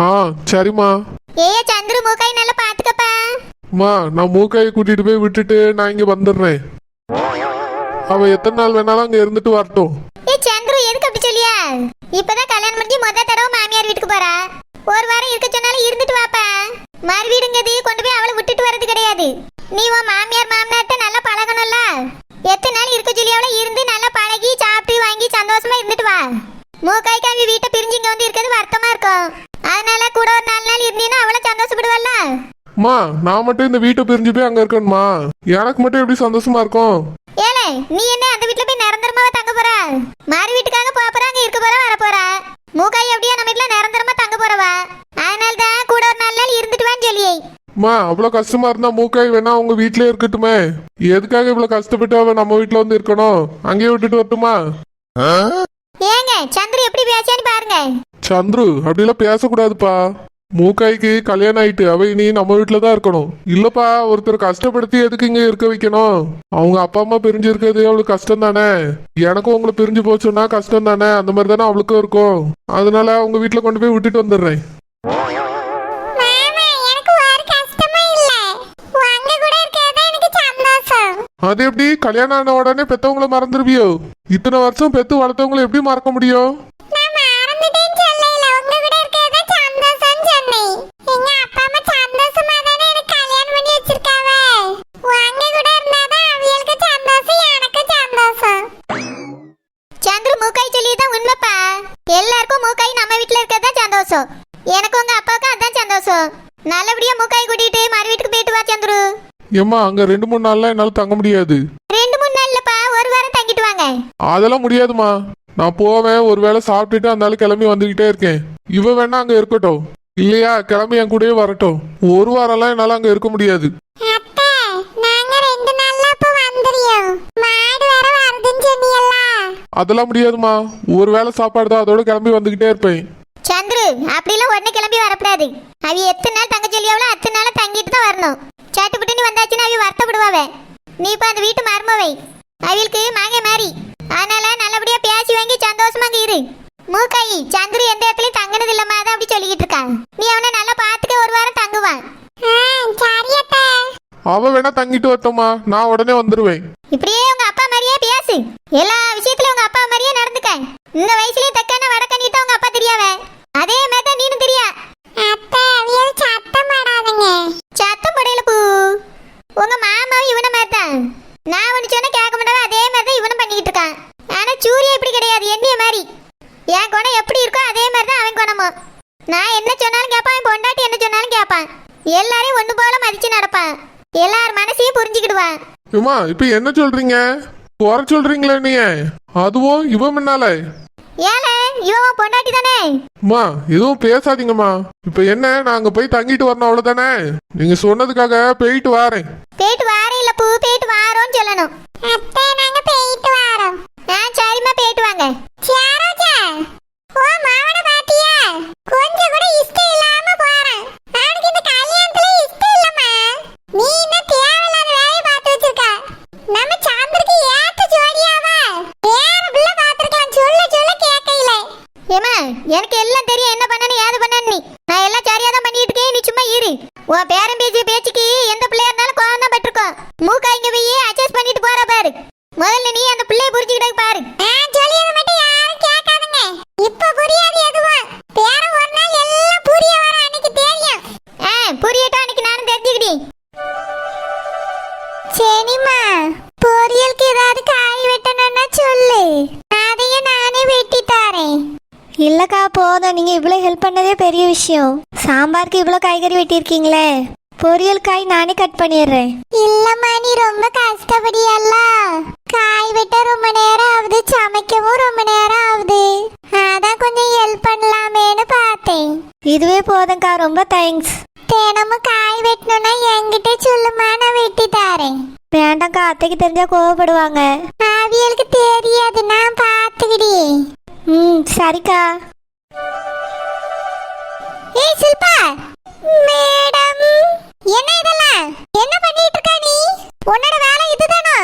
ஆ சரிம்மா. ஏய் சந்துரு மூக்காய் நல்லா பாத்துக்கப்பா. அம்மா நான் மூக்காயை கூட்டிட்டு போய் விட்டுட்டு நான் இங்க வந்துடுறேன். அவ எத்தனை நாள் வேணாலும் அங்க இருந்துட்டு வரட்டும். ஏய் சந்துரு எதுக்கு அப்படி சொல்லியா? இப்பதான் கல்யாணம் முடிஞ்சு முத தடவை மாமியார் வீட்டுக்கு போறா. ஒரு வாரம் இருக்க சொன்னாலும் இருந்துட்டு வாப்பா. மறு வீடுங்கது கொண்டு போய் அவளை விட்டுட்டு வர்றது கிடையாது. நீ உன் மாமியார் மாமனார்ட்ட நல்லா பழகணும்ல. எத்தனை நாள் இருக்க சொல்லி அவளை இருந்து நல்லா பழகி சாப்பிட்டு வாங்கி சந்தோஷமா இருந்துட்டு வா. மூக்காய்க்கு அவங்க வீட்டை பிரிஞ்சு இங்க வந்து இருக்கிறது வருத்தமா இருக்கும். அதனால கூட ஒரு 4 நாள் இருந்தீங்கன்னா அவளை சந்தோஷப்படுவாள்ல. அம்மா நான் மட்டும் இந்த வீட்டை பிரிஞ்சு போய் அங்க இருக்கணுமா? எனக்கு மட்டும் எப்படி சந்தோஷமா இருக்கும்? ஏலே நீ என்ன அந்த வீட்டுல போய் நிரந்தரமாவா தங்க போற? மாறி வீட்டுக்காக போறா, அங்க இருக்க போறா, வர போறா. மூக்காய் எப்படியா நம்ம வீட்டுல நிரந்தரமா தங்க போறவா. அதனால தான் கூட ஒரு 4 நாள் இருந்துட்டு வான்னு சொல்லியே. அம்மா அவ்வளவு கஷ்டமா இருந்தா மூக்காய் வேணா உங்க வீட்லயே இருக்கட்டுமே. எதுக்காக இவ்வளவு கஷ்டப்பட்டு அவ நம்ம வீட்டுல வந்து இருக்கணும்? அங்கேயே விட்டுட்டு வரட்டுமா? ஏங்க சந்துரு எப்படி பேசான்னு பாருங்க. சந்துரு அப்படிலாம் பேசக்கூடாதுப்பா. மூக்காய்க்கு கல்யாணம் ஆயிட்டு அவ இனி நம்ம வீட்டுல தான் இருக்கணும். இல்லப்பா ஒருத்தர் கஷ்டப்படுத்தி எதுக்கு இங்க இருக்க வைக்கணும்? அவங்க அப்பா அம்மா பிரிஞ்சு இருக்கிறது அவளுக்கு கஷ்டம் தானே. எனக்கும் உங்களை பிரிஞ்சு போச்சுன்னா கஷ்டம் தானே. அந்த மாதிரி தானே அவளுக்கும் இருக்கும். அதனால உங்க வீட்டுல கொண்டு போய் விட்டுட்டு வந்துடுறேன். அது எப்படி கல்யாணம் ஆன உடனே பெத்தவங்களை மறந்துருவியோ? இத்தனை வருஷம் பெத்து வளர்த்தவங்களை எப்படி மறக்க முடியும்? எல்லாருக்கும் மூக்காய் நம்ம வீட்டுல இருக்கிறதா சந்தோஷம். எனக்கு உங்க அப்பாவுக்கு அதான் சந்தோஷம். நல்லபடியா மூக்காய் கூட்டிட்டு மறு வீட்டுக்கு போயிட்டு வா சந்துரு. ஏம்மா அங்க 2-3 நாள்லாம் என்னால தங்க முடியாது. 2-3 நாள்லப்பா, ஒரு வாரம் தங்கிட்டு வாங்க. அதெல்லாம் முடியாதுமா. நான் போவேன், ஒருவேளை சாப்பிட்டுட்டு அந்த கிளம்பி வந்துகிட்டே இருக்கேன். இவ வேணா அங்க இருக்கட்டும், இல்லையா கிளம்பி என் கூடயே வரட்டும். ஒரு வாரம்லாம் என்னால அங்க இருக்க முடியாது. அதெல்லாம் முடியாதுமா. ஒருவேளை சாப்பாடு தான், அதோட கிளம்பி வந்துகிட்டே இருப்பேன். சந்துரு அப்படிலாம் உடனே கிளம்பி வரக்கூடாது. அவ எத்தனை நாள் தங்க சொல்லியாவளோ அத்தனை நாள் தங்கிட்டு தான் வரணும். சாட்டுப்பட்டு நீ வந்தாச்சுன்னா அவ வருத்தப்படுவாவே. நீ இப்ப அந்த வீட்டு மருமவை, அவளுக்கு மாங்க மாறி. அதனால நல்லபடியா பேசி வாங்கி சந்தோஷமா இரு. மூக்காயி சந்துரு எந்த இடத்துலயும் தங்கினது இல்லம்மா, அதான் அப்படி சொல்லிக்கிட்டு இருக்கான். நீ அவனை நல்லா பாத்துக்க, ஒரு வாரம் தங்குவான். அவ வேணா தங்கிட்டு வரட்டுமா, நான் உடனே வந்துருவேன். இப்படியே உங்க அப்பா மாதிரியே பேசு. எல்லா விஷயத்திலயும் உங்க அப்பா மாதிரியே நடந்துக்க. இந்த வயசுலயே தக்கான வடக்கண்ணிட்டு உங்க அப்பா தெரியாவே. அதே மாதிரி தான் நீனும் தெரியா. சத்தம் படையில பூ. உங்க மாமாவும் இவன மாதிரி தான். நான் ஒண்ணு சொன்னா கேட்க மாட்டாவே, அதே மாதிரி தான் இவனும் பண்ணிக்கிட்டு இருக்கான். ஆனா சூரிய இப்படி கிடையாது, என்னைய மாதிரி. என் குணம் எப்படி இருக்கோ அதே மாதிரி தான் அவன் குணமும். நான் என்ன சொன்னாலும் கேட்பான், என் பொண்டாட்டி என்ன சொன்னாலும் கேட்பான். எல்லாரையும் ஒண்ணு போல மதிச்சு நடப்பான். எல்லார் மனசையும் புரிஞ்சுக்கிடுவான். ஏமா இப்ப என்ன சொல்றீங்க? குறை சொல்றீங்களே நீ? அதுவும் இவ முன்னால ஏல இவன் பொண்டாட்டி தானே. அம்மா எதுவும் பேசாதீங்கம்மா. இப்ப என்ன, நான் அங்க போய் தங்கிட்டு வரணும் அவ்வளவுதானே? நீங்க சொன்னதுக்காக போயிட்டு வாரேன். போயிட்டு வாரேன் இல்ல பூ, போயிட்டு வாரோன்னு சொல்லணும். அத்தை நாங்க போயிட்டு வாரோம். சரிம்மா போயிட்டு வாங்க. சாரோஜா ஓ மாவன பாட்டியா? கொஞ்சம் கூட இஷ்டம் இல்லாம போறான். அவனுக்கு இந்த கல்யாணத்துல இஷ்டம் இல்லம்மா. நீ என்ன தேவையில்லாத வேலையை பார்த்து வச்சிருக்க. நம்ம சாந்தருக்கு ஏத்த ஜோடியாவா வேற புள்ள பாத்துக்கலாம். சொல்ல சொல்ல கேட்கல. ஏமா எனக்கு எல்லாம் தெரியும், என்ன பண்ணனு ஏது பண்ணனு. நீ நான் எல்லாம் சரியா தான் பண்ணிட்டு இருக்கேன், நீ சும்மா இரு. உன் பேரம் பேச்சுக்கு எந்த பிள்ளையா இருந்தாலும் கோவம் தான் பட்டிருக்கோம். மூக்காய்ங்க போய் அட்ஜஸ்ட் பண்ணிட்டு போற பாரு. முதல்ல நீ அந்த பிள்ளைய புரிஞ்சுக்கிட்டு பாரு. சொல்லியது மட்டும் யாரும் கேட்காதுங்க. இப்ப புரியாது எதுவும். பேரம் ஒரு நாள் எல்லாம் புரிய வர அன்னைக்கு தெரியும். புரியட்டும், அன்னைக்கு நானும் தெரிஞ்சுக்கிட்டேன். சரிம்மா பொரியலுக்கு ஏதாவது காய் வெட்டணும்னா சொல்லு, அதையும் நானே வெட்டி தாரேன். இல்லக்கா போதும், நீங்க இவ்வளவு ஹெல்ப் பண்ணதே பெரிய விஷயம். சாம்பாருக்கு இவ்வளவு காய்கறி வெட்டியிருக்கீங்களே, பொரியல் காய் நானே கட் பண்ணிடுறேன். இல்லம்மா நீ ரொம்ப கஷ்டப்படியல்ல. காய் வெட்ட ரொம்ப நேரம் ஆகுது, சமைக்கவும் ரொம்ப நேரம் ஆகுது. அதான் கொஞ்சம் ஹெல்ப் பண்ணலாமேன்னு பார்த்தேன். இதுவே போதும்க்கா, ரொம்ப தேங்க்ஸ். தினமும் காய் வெட்டணும்னா என்கிட்ட சொல்லுமா, நான் வெட்டி தாரேன். வேண்டாம்க்கா, அத்தைக்கு தெரிஞ்சா கோவப்படுவாங்க. அவியலுக்கு தெரியாது, நான் பார்த்துக்கிடி. சரிக்கா. ஏய் சில்பா மேடம், என்ன இதெல்லாம் என்ன பண்ணிட்டு இருக்க நீ? உன்னோட வேலை இதுதானா?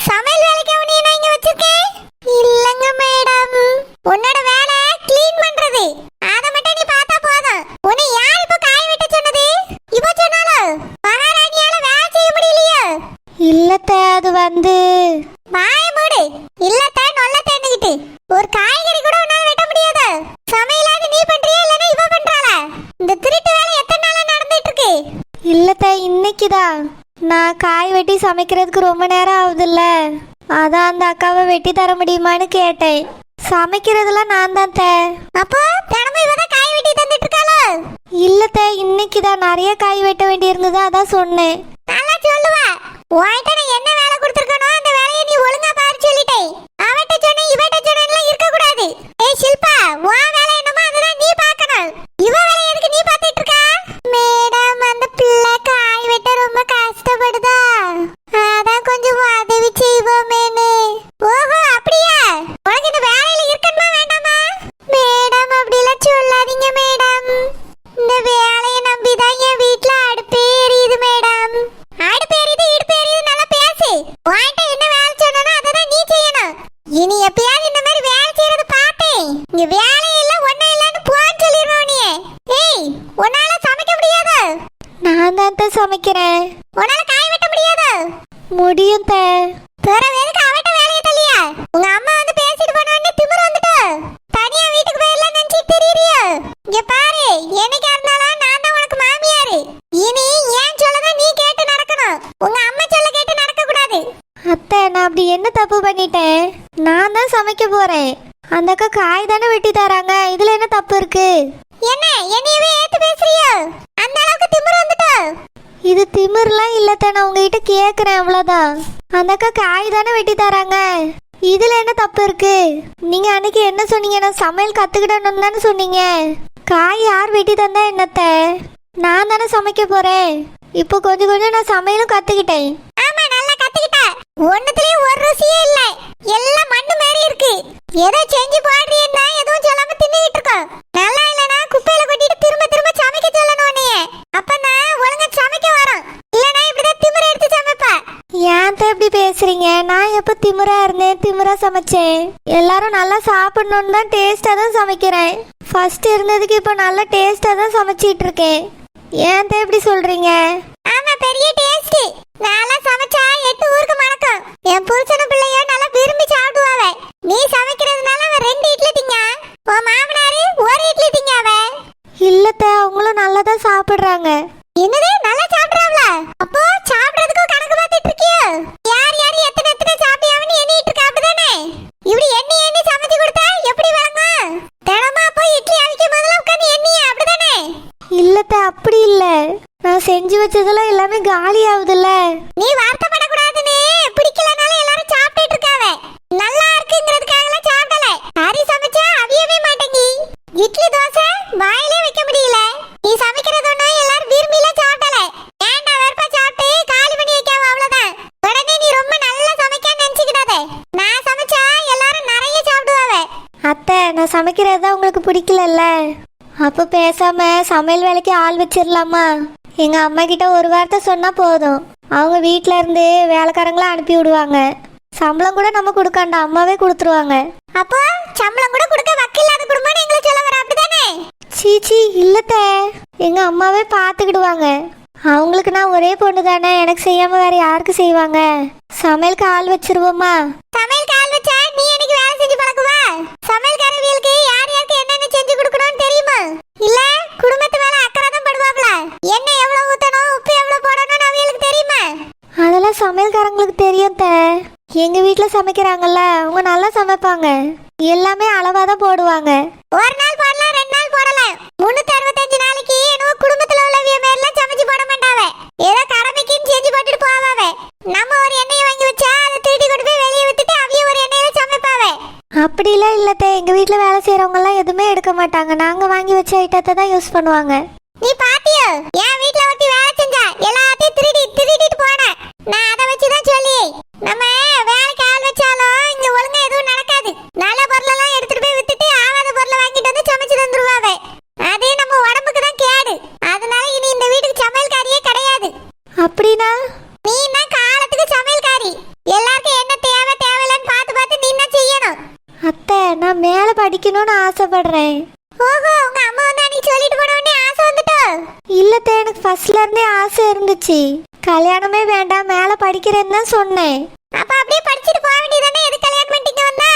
சமையல் வேலைக்கு அவனே நான் இங்க வச்சிருக்கேன். இல்லங்க மேடம், உன்னோட வேலை க்ளீன் பண்றது. அத மட்டும் நீ பார்த்தா போதும். உன்னை இல்லத்த அது வந்து வாய மூடு. இல்லத்த நொல்ல தேன்னுகிட்டு ஒரு காய்கறி கூட உன்னால வெட்ட முடியாது. சமையலாவது நீ பண்றியா இல்லனா இவ பண்றாளா? இந்த திருட்டு வேலை எத்தனை நாளா நடந்துட்டு இருக்கு? இல்லத்த இன்னைக்குதான். நான் காய் வெட்டி சமைக்கிறதுக்கு ரொம்ப நேரம் ஆகுதுல்ல, அதான் அந்த அக்காவை வெட்டி தர முடியுமான்னு கேட்டேன். சமைக்கிறதுலாம் நான் தான் தே. அப்போ தினமும் இவ தான் காய் வெட்டி தந்துட்டு இருக்காளோ? இல்லத்த இன்னைக்குதான் நிறைய காய் வெட்ட வேண்டி இருந்தது, அதான் சொன்னேன். நல்லா சொல்லுவா. உன்கிட்ட நான் என்ன வேலை கொடுத்துருக்கனோ அந்த வேலையை நீ ஒழுங்கா பாரு சொல்லிட்டேன். அவட்ட சொன்ன இவட்ட சொன்னலாம் இருக்க கூடாது. ஏய் ஷில்பா, உன் வேலை என்னமோ அதுதான் நீ பார்க்கணும். இவ வேலை எதுக்கு நீ பார்த்துட்டு இருக்கா? மேடம், அந்த பிள்ளை காய் வெட்ட ரொம்ப கஷ்டப்படுதா, அதான் கொஞ்சம் உதவி செய்வோமேனு. ஓஹோ அப்படியா? உனக்கு இந்த வேலையில இருக்கணுமா வேண்டாமா? மேடம் அப்படிலாம் சொல்லாதீங்க மேடம். இந்த வேலையை நம்பிதான் என் வீட்ல அடுப்பே எரியுது மேடம். அடுப்பு எரியுது இடுப்பு எரியுது நல்லா பேசு. உன்கிட்ட என்ன வேலை சொன்னனோ அததான் நீ செய்யணும். இனி எப்பயாவது இந்த மாதிரி வேலை செய்யறது பார்த்தேன், இங்க வேலை இல்ல ஒன்னும் இல்லன்னு போன்னு சொல்லிடுவோம் நீ. ஏய், உன்னால சமைக்க முடியாது? நான் தான் சமைக்கிறேன். உன்னால காய் வெட்ட முடியாது? முடியும் தே. பிறகு எதுக்கு அவட்ட வேலையை தள்ளியா? உங்க அம்மா வந்து பேசிட்டு போன உடனே திமிரு வந்துட்டு தனியா வீட்டுக்கு போயிடலாம் நினைச்சு தெரியறியா? இங்க பாரு, என்னைக்கா இருந்தாலும் நான் தான் உனக்கு மாமியாரு. இனி ஏன் சொல்லதான் நீ கேட்டு நடக்கணும். உங்க அம்மா சொல்ல கேட்டு நடக்க கூடாது. அத்தை நான் அப்படி என்ன தப்பு பண்ணிட்டேன்? நான் தான் சமைக்க போறேன். அந்த அக்கா காய் தானே வெட்டி தராங்க, இதுல என்ன தப்பு இருக்கு? என்ன என்னையவே ஏத்து பேசுறியோ? அந்த அளவுக்கு திமிரு வந்துட்டு? இது திமிர்லாம் இல்லத்த, நான் உங்ககிட்ட கேக்குறேன் அவ்வளவுதான். அந்த அக்கா காய் தானே வெட்டி தராங்க, இதுல என்ன தப்பு இருக்கு? நீங்க அன்னைக்கு என்ன சொன்னீங்க? நான் சமையல் கத்துக்கிடணும் தானே சொன்னீங்க. காய் யார் வெட்டி தந்தா என்னத்த? நான் தானே சமைக்க போறேன். இப்போ கொஞ்சம் கொஞ்சம் நான் சமையலும் கத்துக்கிட்டேன். ஆமா, நல்லா கத்துக்கிட்ட. ஒண்ணுத்துலயும் ஒரு ருசியே இல்ல, எல்லாம் மண்ணு மாதிரி இருக்கு. ஏதோ செஞ்சு போடுறீன்னா எதுவும் சொல்லாம தின்னுட்டு இருக்கோம். நல்லா இல்லனா குப்பையில கொட்டிட்டு திரும்ப திரும்ப சமைக்க சொல்லணும் நீ. அப்பதான் ஒழுங்கா சமைக்க வரும். இல்லனா இப்படிதான் திமிர எடுத்து சமைப்ப. ஏன் இப்படி பேசுறீங்க? நான் எப்ப திமிரா இருந்தேன்? திமிரா சமைச்சேன். எல்லாரும் நல்லா சாப்பிடணும்னு தான் டேஸ்டா தான் சமைக்கிறேன். ஃபர்ஸ்ட் இருந்ததுக்கு இப்போ நல்லா டேஸ்டா தான் சமைச்சிட்டு இருக்கேன். ஏன் இப்படி சொல்றீங்க? ஆமா, பெரிய டேஸ்ட். நல்லா சமைச்சா 8 ஊருக்கு மணக்கும். என் புருஷனும் பிள்ளையோ நல்லா விரும்பி சாப்பிடுவாவே. நீ சமைக்கிறதுனால அவன் 2 இட்லி திங்க, உன் மாமனாரு 1 இட்லி திங்காவ. இல்லத்த, அவங்களும் நல்லா தான் சாப்பிடுறாங்க. என்னது நல்லா சாப்பிடுறாங்களா? அப்போ சாப்பிடுறதுக்கு கணக்கு பார்த்துட்டு இருக்கியோ? யார் யார் எத்தனை எத்தனை சாப்பிட்டியாவன்னு எண்ணிட்டு இருக்க அப்படிதானே? இப்படி எண்ணி எண்ணி சமைச்சு கொடுத்தா எப்படி விளங்கும்? தினமா போய் இட்லி அவிக்கும் போதெல்லாம் உட்காந்து எண்ணியா அப்படிதானே? இல்லத்த அப்படி இல்ல, நான் செஞ்சு வச்சதெல்லாம் எல்லாமே காலி ஆகுதுல்ல. நீ வருத்தப்படக்கூடாதுன்னு பிடிக்கலனால எல்லாரும் சாப்பிட்டுட்டு இருக்காவே. நல்லா இருக்குங்கிறதுக்காகலாம் சாப்பிடல. அரி சமைச்சா அவியவே மாட்டேங்கி. இட்லி தோசை வாயிலே வைக்க முடியல. நீ சமைக்கிறது ஒன்றும் எல்லாரும் விரும்பிலாம் சாப்பிடல. ஏண்டா வெறுப்பா சாப்பிட்டு காலி பண்ணி வைக்காம அவ்வளவுதான். உடனே நீ ரொம்ப நல்லா சமைக்க நினைச்சுக்கிடாதே. நான் சமைச்சா எல்லாரும் நிறைய சாப்பிடுவாவே. அத்தை நான் சமைக்கிறது தான் உங்களுக்கு பிடிக்கலல்ல, அப்போ பேசாம சமையல் வேலைக்கு ஆள் வச்சிடலாமா? எங்க அம்மா கிட்ட ஒரு வார்த்தை சொன்னா போதும், அவங்க வீட்ல இருந்து வேலைக்காரங்கள அனுப்பி விடுவாங்க. சம்பளம் கூட நம்ம கொடுக்காண்டா, அம்மாவே கொடுத்துருவாங்க. அப்போ சம்பளம் கூட கொடுக்க வக்கில்லாத குடும்பம்னு எங்களை சொல்ல வர அப்படிதானே? சீச்சி இல்லத்த, எங்க அம்மாவே பார்த்துக்கிடுவாங்க. அவங்களுக்கு நான் ஒரே பொண்ணு தானே, எனக்கு செய்யாம வேற யாருக்கு செய்வாங்க? சமையலுக்கு ஆள் வச்சிருவோமா? சமையலுக்கு ஆள் வச்சா நீ எனக்கு வேலை செஞ்சு பழக்குவா? சமையல்காரவியலுக்கு யார் யாருக்கு என்னென்ன செஞ்சு கொடுக்கணும்னு தெரியுமா? இல்ல குடும்பத்து மேல அக்கறை தான் படுவாங்களா? எண்ணெய் எவ்வளவு ஊத்தணும், உப்பு எவ்வளவு போடணும்னு அவியலுக்கு தெரியுமா? அதெல்லாம் சமையல்காரங்களுக்கு தெரியும் த. எங்க வீட்டுல சமைக்கிறாங்கல்ல, அவங்க நல்லா சமைப்பாங்க. எல்லாமே அளவா தான் போடுவாங்க. ஒரு நாள் போடலாம், 2 நாள் போடலாம். 365 நாளைக்கு என்னவோ குடும்பத்துல உள்ளவிய மேலாம் சமைச்சு போட மாட்டாவே. ஏதோ கடமைக்குன்னு செஞ்சு போட்டுட்டு போவாவே. நம்ம ஒரு எண்ணெயை வாங்கி வச்சா அதை திருடி கொண்டு போய் வெளியே விட்டுட்டு அவிய ஒரு எண்ணெயில சமைப்பாவே. அப்படிலாம் இல்லத்த, எங்க வீட்டுல வேலை செய்யறவங்க எல்லாம் எதுவுமே எடுக்க மாட்டாங்க. நாங்க வாங்கி வச்ச ஐட்டத்தை தான் யூஸ் பண்ணுவாங்க. நீ பாத்தியோ? என் வீட்ல ஒருத்தி வேலை செஞ்சா எல்லாத்தையும் திருடிட்டு போன. நான் அதை வச்சுதான் சொல்லி, நம்ம வேலைக்கு ஆள் வச்சாலும் இங்க ஒழுங்கா எதுவும் நடக்காது. நல்ல பொருளெல்லாம் எடுத்துட்டு போய் வித்துட்டு ஆகாத பொருளை வாங்கிட்டு வந்து சமைச்சு தந்துருவாவே. அது நம்ம உடம்புக்கு தான் கேடு. அதனால இனி இந்த வீட்டுக்கு சமையல்காரியே கிடையாது. அப்படின்னா நீ தான் காலத்துக்கு சமையல்காரி. எல்லாருக்கும் என்ன தேவை தேவையில்லைன்னு பார்த்து பார்த்து நீ தான் செய்யணும். அத்தை நான் மேல படிக்கணும்னு ஆசைப்படுறேன். ஓஹோ, உங்க அம்மா வந்து அன்னைக்கு சொல்லிட்டு போன உடனே ஆசை வந்துட்டோ? இல்லத்த, எனக்கு ஃபர்ஸ்ட்ல இருந்தே ஆசை இருந்துச்சு. கல்யாணமே வேண்டாம், மேலே படிக்கிறேன்னு தான் சொன்னேன். அப்ப அப்படியே படிச்சுட்டு போக வேண்டியதானே, எது கல்யாணம் பண்ணிட்டு வந்தா?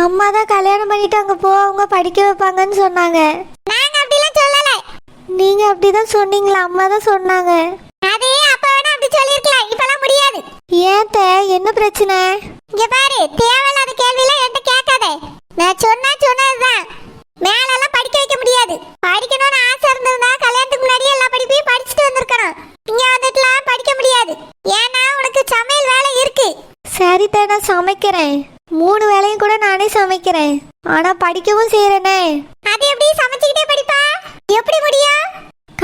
அம்மா தான் கல்யாணம் பண்ணிட்டு அங்கே போ, அவங்க படிக்க வைப்பாங்கன்னு சொன்னாங்க. நாங்க அப்படிலாம் சொல்லல. நீங்கள் அப்படி தான் சொன்னீங்களா? அம்மா தான் சொன்னாங்க. அதே அப்ப வேணா அப்படி சொல்லிருக்கலாம், இப்பெல்லாம் முடியாது. ஏன் தே, என்ன பிரச்சனை? இங்க பாரு, தேவையில்லாத கேள்வியெல்லாம் என்கிட்ட கேட்காத. நான் சொன்னதுதான். மேலெல்லாம் படிக்க வைக்க முடியாது. படிக்கணும்னு ஆசை இருந்ததுன்னா கல்யாணத்துக்கு முன்னாடியே எல்லா படிப்பையும் படிச்சுட்டு வந்திருக்கணும். இங்க வந்துட்டுலாம் படிக்க முடியாது. ஏன்னா உனக்கு சமையல் வேலை இருக்கு. சரி தே, நான் சமைக்கிறேன். 3 வேளையும் கூட நானே சமைக்கிறேன். ஆனால் படிக்கவும் செய்கிறேனே. அது எப்படி சமைச்சுக்கிட்டே படிப்பா? எப்படி முடியும்?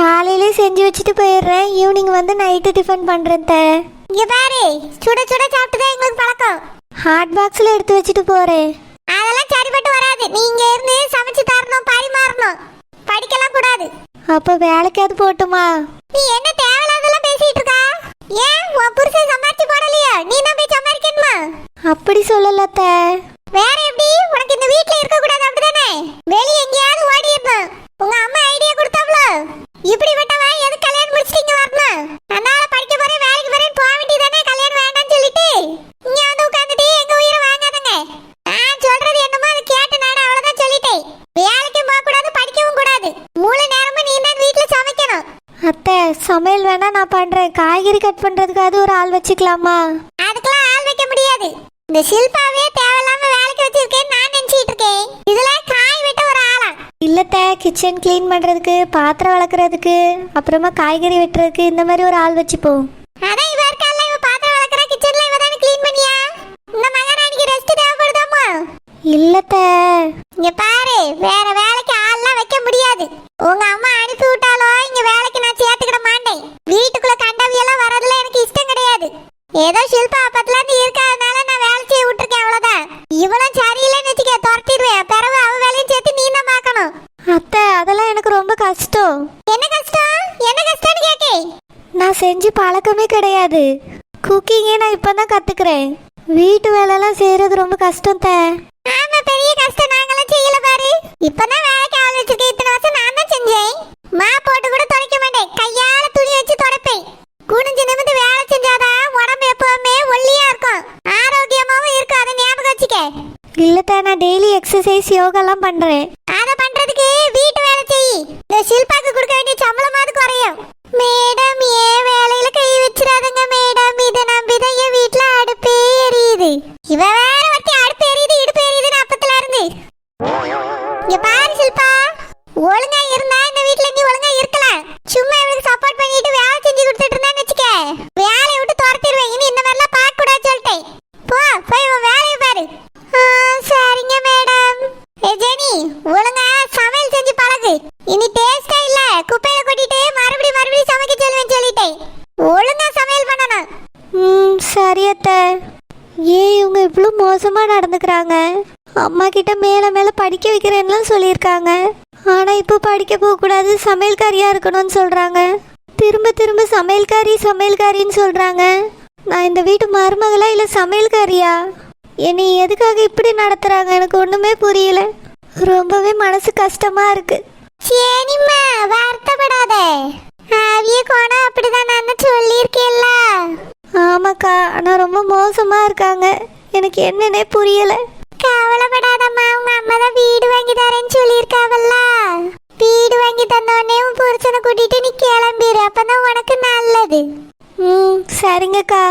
காலையிலே செஞ்சு வச்சுட்டு போயிடுறேன், ஈவினிங் வந்து நைட்டு டிஃபன் பண்ணுறேன் தே. இங்க பாரு, சுட சுட சாப்பிட்டுதான் எங்களுக்கு பழக்கம். ஹாட் பாக்ஸில் எடுத்து வச்சுட்டு போகிறேன். அதெல்லாம் சரிப்பட்டு வராது. நீ இங்க இருந்து சமைச்சு தரணும், பரிமாறணும். படிக்கலாம் கூடாது. அப்போ வேலைக்காவது போட்டுமா? நீ என்ன தேவையில்லாதெல்லாம் பேசிட்டு இருக்கா? ஏன் உன் புருஷன் சம்பாரிச்சு போடலையா? நீ தான் போய் சம்பாதிக்கணுமா? அப்படி சொல்லல தே. வேற எப்படி? உனக்கு இந்த வீட்ல இருக்க கூடாது அப்படிதானே? வெளிய எங்கேயாவது ஓடிடணும். உங்க அம்மா ஐடியா கொடுத்தாவளோ? இப்படி விட்டவன் எது கல்யாணம் முடிச்சிட்டு இங்க வரணும்? அதனால படிக்க போறேன், வேலைக்கு போறேன் போக வேண்டியதானே, கல்யாணம் வேண்டாம்னு சொல்லிட்டு இங்க வந்து உட்காந்துட்டு எங்க உயிரை வாங்காதங்க. நான் சொல்றது என்னமோ அதை கேட்டு நானே அவ்வளவுதான் சொல்லிட்டேன். வேலைக்கும் போக கூடாது, படிக்கவும் கூடாது. முழு நேரமும் நீ தான் வீட்டுல சமைக்கணும். அத்தை, சமையல் வேணா நான் பண்றேன். காய்கறி கட் பண்றதுக்காவது ஒரு ஆள் வச்சுக்கலாமா? அதுக்கெல்லாம் ஆள் வைக்க முடியாது. இந்த ஷில்பாவே தேவையில்லாம வேலைக்கு வச்சிருக்கேன்னு நான் நினைச்சிட்டு இருக்கேன். இதுல காய் வெட்ட ஒரு ஆளா? இல்லத்த, கிச்சன் க்ளீன் பண்றதுக்கு, பாத்திரம் வளர்க்குறதுக்கு, அப்புறமா காய்கறி வெட்டுறதுக்கு இந்த மாதிரி ஒரு ஆள் வச்சுப்போம். அதான் இவ இருக்கால, இவ பாத்திரம் வளர்க்குற, கிச்சன்ல இவ தானே க்ளீன் பண்ணியா? இந்த மகாராணிக்கு ரெஸ்ட் தேவைப்படுதாமா? இல்லத்த. இங்க பாரு, வேற வேலைக்கு ஆள்லாம் வைக்க முடியாது. உங்க அம்மா அனுப்பி விட்டாலோ இங்க வேலைக்கு நான் சேர்த்துக்கிட மாட்டேன். வீட்டுக்குள்ள கண்டவியெல்லாம் வரதுல எனக்கு இஷ்டம் கிடையாது. ஏதோ ஷில்பா அப்பத்துல இருந்து இருக்காதனால நான் வேலை செய்ய விட்டுருக்கேன், அவ்வளவுதான். இவளும் சரியில்லைன்னு வச்சுக்க, துரத்திடுவேன். பிறகு அவ வேலையும் சேர்த்து நீ தான் பார்க்கணும். அத்தை, அதெல்லாம் எனக்கு ரொம்ப கஷ்டம். என்ன கஷ்டம்? என்ன கஷ்டம்னு கேக்கே. நான் செஞ்சு பழக்கமே கிடையாது. குக்கிங்கே நான் இப்பதான் கத்துக்கிறேன். வீட்டு வேலைலாம் செய்யறது ரொம்ப கஷ்டம் தே. ஆமா, பெரிய கஷ்டம். நாங்களாம் செய்யல பாரு. இப்பதான் வேலைக்கு ஆள் வச்சிருக்கேன். இத்தனை வருஷம் நான் தான் செஞ்சேன். மா போட்டு கூட துடைக்க மாட்டேன், கையால துணி வச்சு துடைப்பேன். குனிஞ்சு நிமிந்து வேலை செஞ்சாதான் உடம்பு எப்பவுமே ஒல்லியா இருக்கும், ஆரோக்கியமாவும் இருக்கும். அதை ஞாபகம் வச்சுக்க. இல்லத்த, நான் டெய்லி எக்ஸசைஸ், யோகாலாம் பண்றேன். அதை பண்றதுக்கு வீட்டு வேலை செய். இந்த ஷில்பாக்கு கொடுக்க வேண்டிய சம்பளமாவது குறையும். மேடம், ஏன் வேலையில கை வச்சிடாதங்க மேடம். இதை நம்பிதான் என் வீட்டுல அடுப்பே எரியுது. இவ வேற வச்சு அடுப்பு எரியுது, இடுப்பு எரியுதுன்னு அப்பத்துல இருந்து. இங்க பாரு ஷில்பா, ஒழுங்கா இருந்தா இந்த வீட்டுல நீ ஒழுங்கா இருக்கலாம். சும்மா இவளுக்கு சப்போர்ட் பண்ணிட்டு வேலை செஞ்சு கொடுத்துட்டு இருந்தான்னு வச்சுக்க, வேலையை விட்டு துரத்திடுவேன். இனி இந்த மாதிரிலாம் பார்க்க கூடாது சொல்லிட்டேன். போய் உன் வேலையை பாரு. சரிங்க மேடம். ஜெனி, ஒழுங்கா சமையல் செஞ்சு பழகு. இனி டேஸ்டா இல்ல, குப்பையில கொட்டிட்டு மறுபடியும் சமைக்க சொல்லுவேன் சொல்லிட்டேன். ஒழுங்கா சமையல் பண்ணணும். சரி அத்தை. ஏன் இவங்க இவ்வளோ மோசமா நடந்துக்கிறாங்க? அம்மா கிட்ட மேலே படிக்க வைக்கிறேன்னுலாம் சொல்லியிருக்காங்க. ஆனா இப்போ படிக்க போகக்கூடாது, சமையல்காரியா இருக்கணும்னு சொல்றாங்க. திரும்ப திரும்ப சமையல்காரின்னு சொல்றாங்க. நான் இந்த வீட்டு மருமகளா இல்லை சமையல்காரியா? என்னை எதுக்காக இப்படி நடத்துறாங்க? எனக்கு ஒண்ணுமே புரியல. ரொம்பவே மனசு கஷ்டமா இருக்கு. சரிம்மா, வருத்தப்படாத. அவிய கோணம் அப்படிதான் நான் சொல்லியிருக்கேன்ல. ஆமாக்கா, ஆனா ரொம்ப மோசமா இருக்காங்க. எனக்கு என்னன்னே புரியல. கவலைப்படாதம்மா, உங்க அம்மா தான் வீடு வாங்கி தரேன்னு சொல்லியிருக்காவல்ல. வீடு வாங்கி தந்தோடனே உன் புருஷனை கூட்டிட்டு நீ கிளம்பிடு, அப்பதான் உனக்கு நல்லது. சரிங்கக்கா.